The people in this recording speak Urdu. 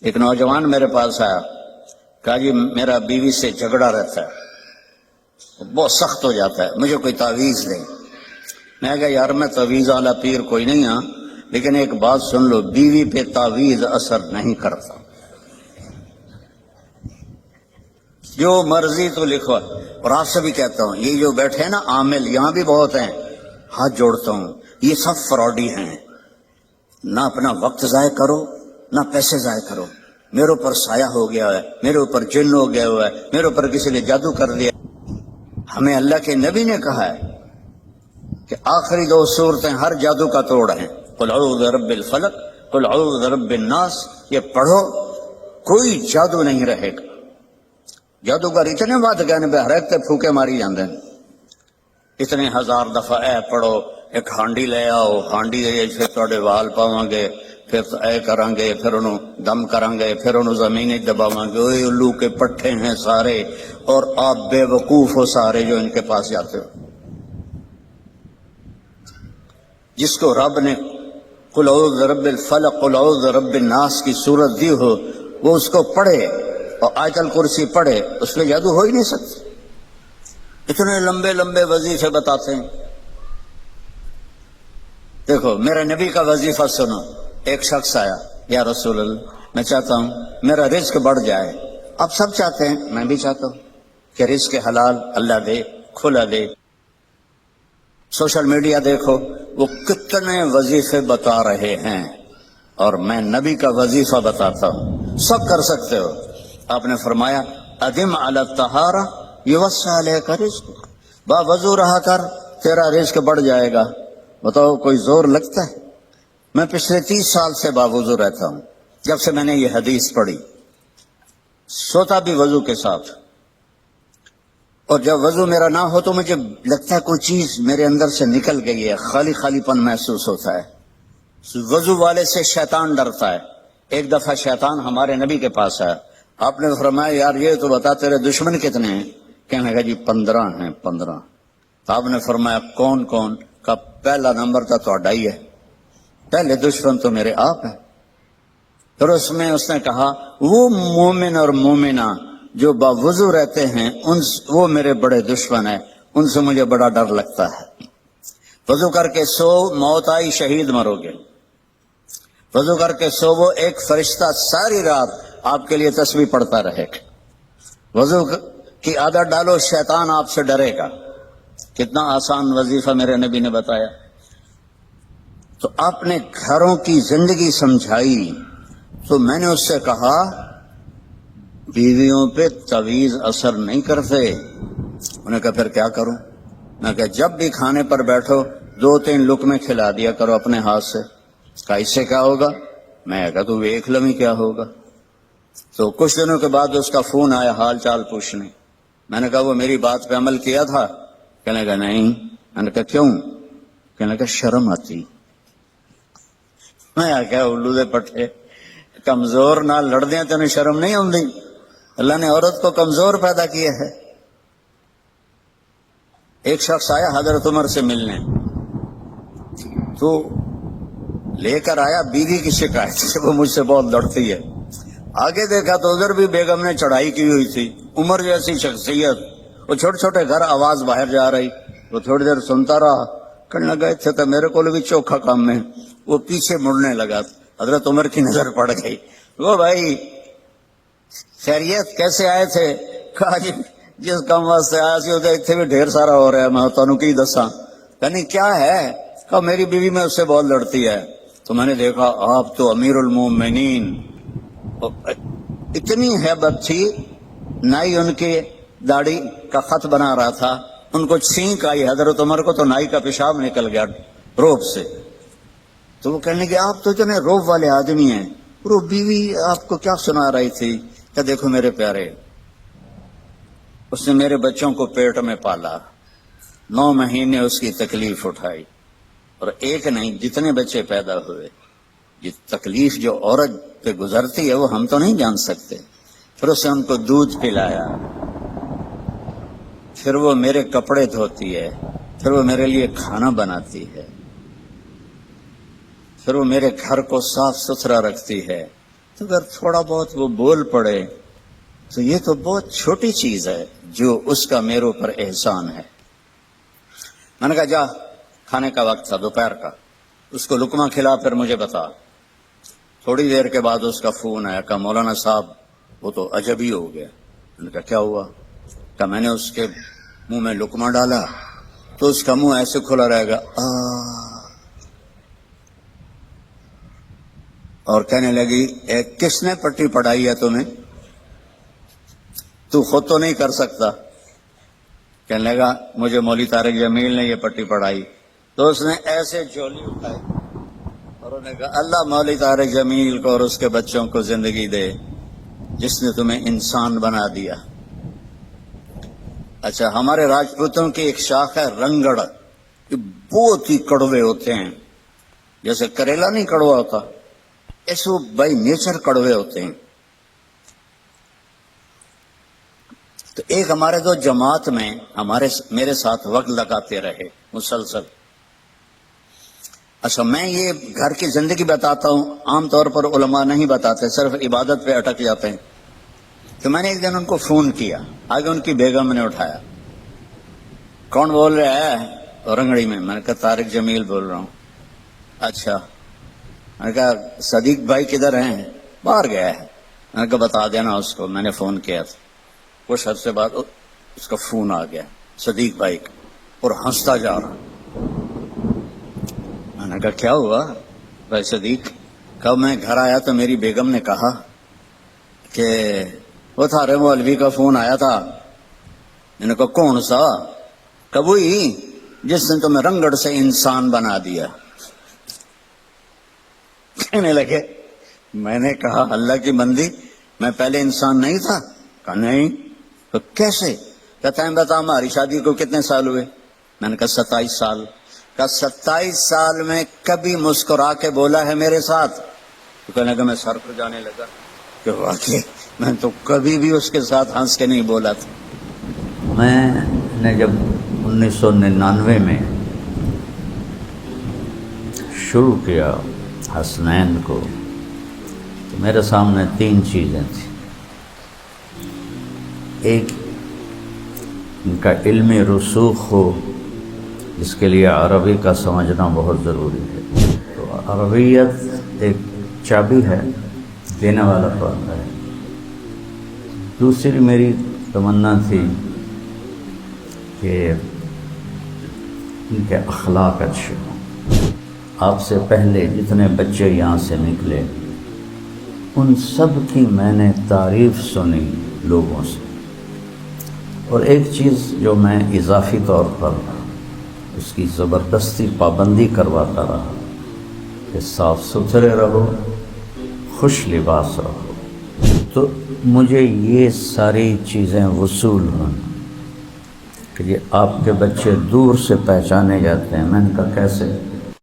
ایک نوجوان میرے پاس آیا، کہا جی میرا بیوی سے جھگڑا رہتا ہے، بہت سخت ہو جاتا ہے، مجھے کوئی تعویذ دے۔ میں کہا یار میں تعویذ والا پیر کوئی نہیں ہاں، لیکن ایک بات سن لو، بیوی پہ تعویذ اثر نہیں کرتا، جو مرضی تو لکھو۔ اور آپ سے بھی کہتا ہوں، یہ جو بیٹھے ہیں نا عامل، یہاں بھی بہت ہیں، ہاتھ جوڑتا ہوں، یہ سب فراڈی ہیں۔ نہ اپنا وقت ضائع کرو، نہ پیسے ضائع کرو۔ میرے اوپر سایہ ہو گیا ہے، میرے اوپر جن ہو گیا ہوا ہے، میرے اوپر کسی نے جادو کر دیا۔ ہمیں اللہ کے نبی نے کہا ہے کہ آخری دو صورتیں ہر جادو کا توڑ ہیں، قل اعوذ برب الفلق، قل اعوذ برب الناس۔ یہ پڑھو، کوئی جادو نہیں رہے گا۔ جادوگر اتنے بات کہنے پہ ہر ایک تے پھوکے ماری جاندے ہیں، اتنے ہزار دفعہ اے پڑھو، ایک ہانڈی لے آؤ، ہانڈی پھر تھوڑے وال پاواں گے، پھر اے کریں گے، پھر انہوں دم کریں گے، پھر انہوں زمین دباواں گے۔ اوے الو کے پٹھے ہیں سارے، اور آپ بے وقوف ہو سارے جو ان کے پاس جاتے ہو۔ جس کو رب نے قل اعوذ برب الفلق قل اعوذ برب الناس کی صورت دی ہو، وہ اس کو پڑھے اور آیت الکرسی پڑھے، اس پہ جادو ہو ہی نہیں سکتا۔ اتنے لمبے لمبے وظیفے بتاتے ہیں۔ دیکھو میرے نبی کا وظیفہ سنو۔ ایک شخص آیا، یا رسول اللہ میں چاہتا ہوں میرا رزق بڑھ جائے۔ آپ سب چاہتے ہیں، میں بھی چاہتا ہوں کہ رزق حلال اللہ دے، کھلا دے۔ سوشل میڈیا دیکھو، وہ کتنے وظیفے بتا رہے ہیں، اور میں نبی کا وظیفہ بتاتا ہوں، سب کر سکتے ہو۔ آپ نے فرمایا ادم علی الطہارہ یوسع علیک رزق، با وضو رہا کر، تیرا رزق بڑھ جائے گا۔ بتاؤ کوئی زور لگتا ہے؟ میں پچھلے 30 سال سے باوضو رہتا ہوں، جب سے میں نے یہ حدیث پڑھی، سوتا بھی وضو کے ساتھ، اور جب وضو میرا نہ ہو تو مجھے لگتا ہے کوئی چیز میرے اندر سے نکل گئی ہے، خالی خالی پن محسوس ہوتا ہے۔ وضو والے سے شیطان ڈرتا ہے۔ ایک دفعہ شیطان ہمارے نبی کے پاس آیا، آپ نے فرمایا یار یہ تو بتا تیرے دشمن کتنے ہیں؟ کہنے لگا جی 15 ہیں 15۔ تو آپ نے فرمایا کون کون؟ کا پہلا نمبر تو تہاڈا ہی ہے، پہلے دشمن تو میرے آپ ہیں۔ پھر اس نے کہا وہ مومن اور مومنہ جو باوضو رہتے ہیں وہ میرے بڑے دشمن ہیں، ان سے مجھے بڑا ڈر لگتا ہے۔ وضو کر کے سو، موت آئی شہید مرو گے۔ وضو کر کے سو، وہ ایک فرشتہ ساری رات آپ کے لیے تسبیح پڑھتا رہے گا۔ وضو کی عادت ڈالو، شیطان آپ سے ڈرے گا۔ کتنا آسان وظیفہ میرے نبی نے بتایا۔ تو آپ نے گھروں کی زندگی سمجھائی، تو میں نے اس سے کہا بیویوں پہ تعویذ اثر نہیں کرتے۔ انہوں نے کہا پھر کیا کروں؟ میں کہا جب بھی کھانے پر بیٹھو 2-3 لقمے کھلا دیا کرو اپنے ہاتھ سے۔ کہا اس سے کیا ہوگا؟ میں کہا تو دیکھ لو کیا ہوگا۔ تو کچھ دنوں کے بعد اس کا فون آیا حال چال پوچھنے۔ میں نے کہا وہ میری بات پہ عمل کیا تھا؟ کہنے لگا نہیں۔ میں نے کہا کیوں؟ کہنے لگا شرم آتی۔ میں کہا الو دے پٹھے، کمزور نہ لڑ دیں تینوں شرم نہیں آتی؟ اللہ نے عورت کو کمزور پیدا کیا ہے۔ ایک شخص آیا حضرت عمر سے ملنے، تو لے کر آیا بیوی کی شکایت سے، وہ مجھ سے بہت لڑتی ہے۔ آگے دیکھا تو ادھر بھی بیگم نے چڑھائی کی ہوئی تھی، عمر جیسی شخصیت، وہ چھوٹے چھوٹے گھر، آواز باہر جا رہی۔ وہ تھوڑی دیر سنتا رہا، کہنے لگا تھے تو میرے کو بھی چوکھا کام ہے۔ وہ پیچھے مڑنے لگا، حضرت عمر کی نظر پڑ گئی۔ وہ بھائی خیریت کیسے آئے تھے؟ کہا جی جس کام واسطے آیا سی ادھر اتنے بھی ڈھیر سارا ہو رہا ہے، میں تانوں کی دساں۔ یعنی کیا ہے؟ کہا میری بیوی میں اس سے بہت لڑتی ہے۔ تو میں نے دیکھا آپ تو امیر المومنین، اتنی ہیبت تھی، نائی ان کے داڑھی کا خط بنا رہا تھا، ان کو چھینک آئی، حضرت عمر کو تو نائی کا پیشاب نکل گیا روب سے۔ تو وہ کہنے لگے آپ تو اتنے روب والے آدمی ہیں، وہ بیوی آپ کو کیا سنا رہی تھی؟ کہ دیکھو میرے پیارے، اس نے میرے بچوں کو پیٹ میں پالا، 9 مہینے اس کی تکلیف اٹھائی، اور ایک نہیں جتنے بچے پیدا ہوئے، یہ تکلیف جو عورت پہ گزرتی ہے وہ ہم تو نہیں جان سکتے۔ پھر اس نے ان کو دودھ پلایا، پھر وہ میرے کپڑے دھوتی ہے، پھر وہ میرے لیے کھانا بناتی ہے، پھر وہ میرے گھر کو صاف ستھرا رکھتی ہے، تو اگر تھوڑا بہت وہ بول پڑے تو یہ تو بہت چھوٹی چیز ہے جو اس کا میرے پر احسان ہے۔ میں نے کہا جا، کھانے کا وقت تھا دوپہر کا، اس کو لقمہ کھلا پھر مجھے بتا۔ تھوڑی دیر کے بعد اس کا فون آیا، کہا مولانا صاحب وہ تو عجب ہی ہو گیا۔ میں نے کہا کیا ہوا؟ کہا میں نے اس کے منہ میں لقمہ ڈالا تو اس کا منہ ایسے کھلا رہے گا اور کہنے لگی کس نے پٹی پڑھائی ہے تمہیں؟ تو خود تو نہیں کر سکتا۔ کہنے لگا مجھے مولوی طارق جمیل نے یہ پٹی پڑھائی۔ تو اس نے ایسے جھولی اٹھائی اور انہوں نے کہا اللہ مولوی طارق جمیل کو اور اس کے بچوں کو زندگی دے جس نے تمہیں انسان بنا دیا۔ اچھا، ہمارے راجپوتوں کی ایک شاخ ہے رنگڑ، یہ بہت ہی کڑوے ہوتے ہیں، جیسے کریلا نہیں کڑوا ہوتا، ایسے وہ بائی نیچر کڑوے ہوتے ہیں۔ تو ایک ہمارے دو جماعت میں میرے ساتھ وقت لگاتے رہے مسلسل۔ اچھا، میں یہ گھر کی زندگی بتاتا ہوں، عام طور پر علماء نہیں بتاتے، صرف عبادت پہ اٹک جاتے ہیں۔ تو میں نے ایک دن ان کو فون کیا، آگے ان کی بیگم نے اٹھایا، کون بول رہا ہے رنگڑی میں؟ میں نے کہا طارق جمیل بول رہا ہوں۔ اچھا، میں نے کہا صدیق بھائی کدھر ہیں؟ باہر گیا ہے۔ میں نے کہا بتا دینا اس کو میں نے فون کیا تھا۔ کچھ عرصے بعد اس کا فون آ گیا صدیق بھائی کا، اور ہنستا جا رہا۔ میں نے کہا کیا ہوا بھائی صدیق؟ کب میں گھر آیا تو میری بیگم نے کہا کہ وہ تھارے مولوی کا فون آیا تھا۔ میں نے کہا کون سا؟ کہ وہی جس نے تمہیں رنگڑ سے انسان بنا دیا۔ کہنے لگے، میں نے کہا اللہ کی بندی میں پہلے انسان نہیں تھا؟ کہا نہیں۔ تو کیسے؟ کہتا ہے بتا ہماری شادی کو کتنے سال ہوئے؟ میں نے کہا 27 سال۔ کہا 27 سال میں کبھی مسکرا کے بولا ہے میرے ساتھ؟ تو کہنے لگا میں سر پر جانے لگا کہ واقعی میں تو کبھی بھی اس کے ساتھ ہنس کے نہیں بولا تھا۔ میں نے جب 1999 میں شروع کیا حسنین کو تو میرے سامنے 3 چیزیں تھیں۔ ایک ان کا علمی رسوخ ہو، جس کے لیے عربی کا سمجھنا بہت ضروری ہے۔ تو عربیت ایک چابی ہے، دینے والا پڑھتا ہے۔ دوسری میری تمنا تھی کہ ان کے اخلاق اچھے ہوں۔ آپ سے پہلے جتنے بچے یہاں سے نکلے ان سب کی میں نے تعریف سنی لوگوں سے، اور ایک چیز جو میں اضافی طور پر اس کی زبردستی پابندی کرواتا رہا کہ صاف ستھرے رہو، خوش لباس رہو۔ تو مجھے یہ ساری چیزیں وصول ہوں کہ یہ آپ کے بچے دور سے پہچانے جاتے ہیں۔ میں نے کہا کیسے؟